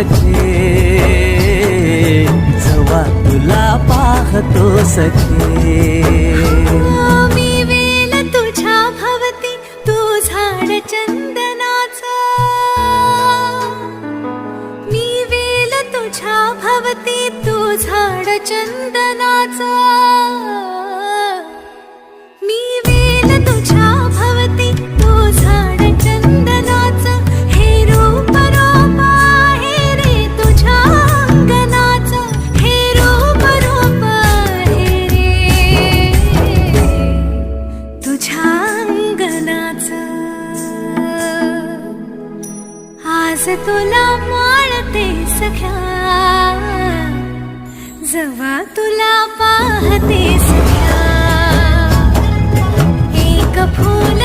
सखे, जवा तुला पाहतो सखे. मी वेल तुझ्या भवती, तू झाड चंदनाचा. मी वेल तुझ्या भवती, तू झाड चंदनाचा. मी वेल तुझ्या भवती, तू झाड चंदनाचा. हे रूप रूप आहे रे तुझ्या अंगणाचा. हे रूप रूप आहे रे तुझ्या अंगणाचा. आज तुला माळते सख्या, जवा तुला पाहते सख्या. एक फूल